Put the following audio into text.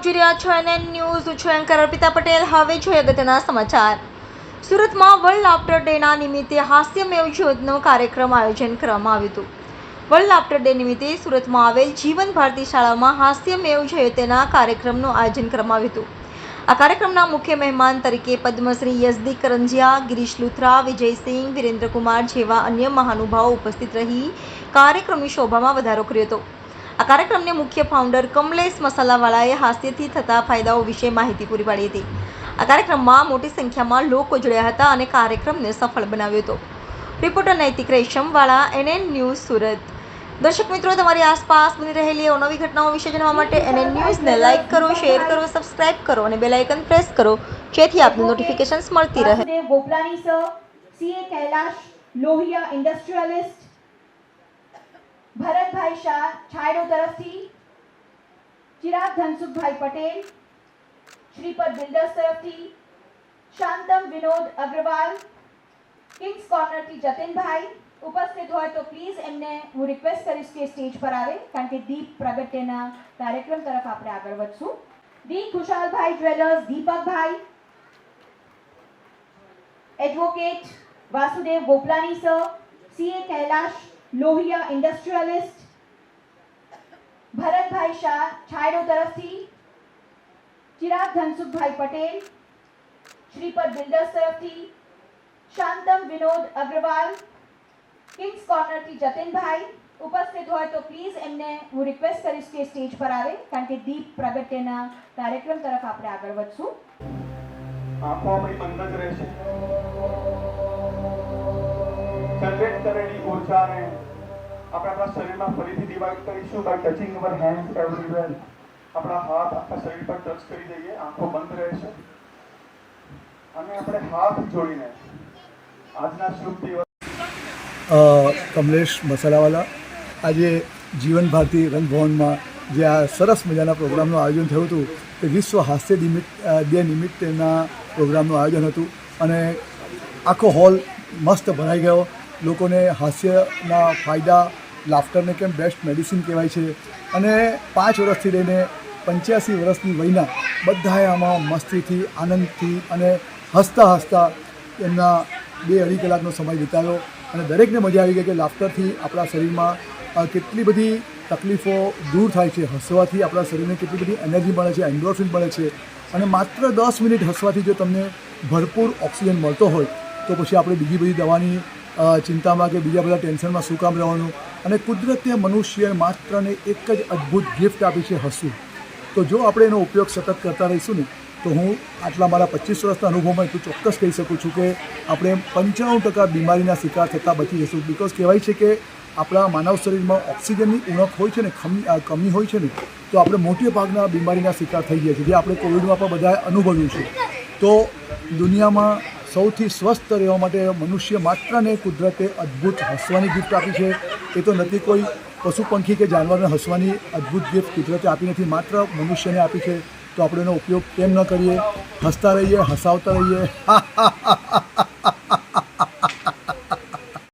જોઈ રહ્યા છો NN ન્યૂઝ. હું છું એન્કર અર્પિતા પટેલ. હવે જોઈએ અગત્યના સમાચાર. સુરતમાં વર્લ્ડ લાફ્ટર ડેના નિમિત્તે હાસ્યમય જ્યોતનો કાર્યક્રમ આયોજન કરવામાં આવ્યું હતું. વર્લ્ડ લાફ્ટર ડે નિમિત્તે સુરતમાં આવેલ જીવન ભારતી શાળામાં હાસ્યમય જ્યોતના કાર્યક્રમનું આયોજન કરવામાં આવ્યું હતું. આ કાર્યક્રમના મુખ્ય મહેમાન તરીકે પદ્મશ્રી યઝદી કરંજિયા, ગિરીશ લુથરા, વિજયસિંહ, વિરેન્દ્રકુમાર જેવા અન્ય મહાનુભાવો ઉપસ્થિત રહી કાર્યક્રમની શોભામાં વધારો કર્યો હતો. આ કાર્યક્રમને મુખ્ય ફાઉન્ડર કમલેશ મસાલાવાળાએ હાસ્યથી થતા ફાયદાઓ વિશે માહિતી પૂરી પાડી હતી. આ કાર્યક્રમમાં મોટી સંખ્યામાં લોકો જોડાયા હતા અને કાર્યક્રમને સફળ બનાવ્યો હતો. રિપોર્ટર નૈતિક રેશમવાળા, NN ન્યૂઝ, સુરત. દર્શક મિત્રો, તમારી આસપાસ બની રહેલી અવનવી ઘટનાઓ વિશે જાણવા માટે NN ન્યૂઝને લાઇક કરો, શેર કરો, સબસ્ક્રાઇબ કરો અને બેલ આઇકન પ્રેસ કરો, જેથી આપને નોટિફિકેશન્સ મળતી રહે. Vasudev Gopalani sir, CA Kailash Lohia industrialist, Bharatbhai Shah Chhaydo તરફથી, ચિરાગ ધનસુખભાઈ પટેલ શ્રીપદ બિલ્ડર્સ તરફથી, શાંતમ વિનોદ અગ્રવાલ કિંગ્સ કોર્નરથી જતીનભાઈ ઉપસ્થિત હોય તો પ્લીઝ એમને હું રિક્વેસ્ટ કરીશ કે સ્ટેજ પર આવે, કારણ કે દીપ પ્રગટ્યના કાર્યક્રમ તરફ આપણે આગળ વધશું. D Khushalbhai jewellers Deepakbhai, advocate Vasudev Gopalani sir, CA Kailash Lohia industrialist, Bharatbhai Shah Chhaydo તરફથી, ચિરાગ ધનસુખભાઈ પટેલ શ્રીપદ બિલ્ડર્સ તરફથી, શાંતમ વિનોદ અગ્રવાલ કિંગ્સ કોર્નરથી જતીનભાઈ ઉપસ્થિત હોય તો પ્લીઝ એમને હું રિક્વેસ્ટ કરીશ કે સ્ટેજ પર આવે, કારણ કે દીપ પ્રગટ્યના કાર્યક્રમ તરફ આપણે આગળ વધશું. આંખો આપણી બંધ જ રહેશે. જનરેટ કરેલી ઉર્જાને આપણે આપણા શરીરમાં ફરીથી ડિવાઇડ કરીશું by touching our hands everywhere. આપણા હાથ આખા શરીર પર ટચ કરી દઈએ, આંખો બંધ રહેશે અને આપણે હાથ જોડીને આજના શુભ દિવસ કમલેશ મસાલાવાલા આજે જીવન ભારતી રંગભવનમાં જે આ સરસ મજાના પ્રોગ્રામનું આયોજન થયું હતું તે વિશ્વ હાસ્ય ડે નિમિત્તેના પ્રોગ્રામનું આયોજન હતું અને આખો હોલ મસ્ત ભરાઈ ગયો. લોકોને હાસ્યના ફાયદા, લાફ્ટરને કેમ બેસ્ટ મેડિસિન કહેવાય છે અને 5 વર્ષથી લઈને 85 વર્ષની વયના બધાએ આમાં મસ્તીથી, આનંદથી અને હસતા હસતા એમના 2-2.5 કલાકનો સમય વિતાવ્યો અને દરેકને મજા આવી ગઈ કે લાફ્ટરથી આપણા શરીરમાં કેટલી બધી તકલીફો દૂર થાય છે. હસવાથી આપણા શરીરને કેટલી બધી એનર્જી મળે છે, એન્ડોર્ફિન મળે છે અને માત્ર 10 મિનિટ હસવાથી જો તમને ભરપૂર ઓક્સિજન મળતો હોય તો પછી આપણે બીજી બધી દવાની ચિંતામાં કે બીજા બધા ટેન્શનમાં શું કામ રહેવાનું. અને કુદરતે મનુષ્ય માત્ર ને એક જ અદ્ભુત ગિફ્ટ આપી છે, હસવું. તો જો આપણે એનો ઉપયોગ સતત કરતા રહીશું ને તો હું આટલા મારા 25 વર્ષના અનુભવમાં એટલું ચોક્કસ કહી શકું છું કે આપણે 95% બીમારીના શિકાર થતાં બચી જશું. બિકોઝ કહેવાય છે કે આપણા માનવ શરીરમાં ઓક્સિજનની ઉણપ હોય છે ને, કમી હોય છે ને, તો આપણે મોટા ભાગના બીમારીના શિકાર થઈ ગયા છીએ, જે આપણે કોવિડમાં પણ બધાએ અનુભવ્યું છે. તો દુનિયામાં સૌથી સ્વસ્થ રહેવા માટે મનુષ્ય માત્ર ને કુદરતે અદ્ભુત હસવાની ગિફ્ટ આપી છે. એ તો નથી કોઈ પશુ પંખી કે જાનવરને હસવાની અદ્ભુત ગિફ્ટ કુદરતે આપી નથી, માત્ર મનુષ્યને આપી છે. તો આપણે એનો ઉપયોગ કેમ ન કરીએ? હસતા રહીએ, હસાવતા રહીએ.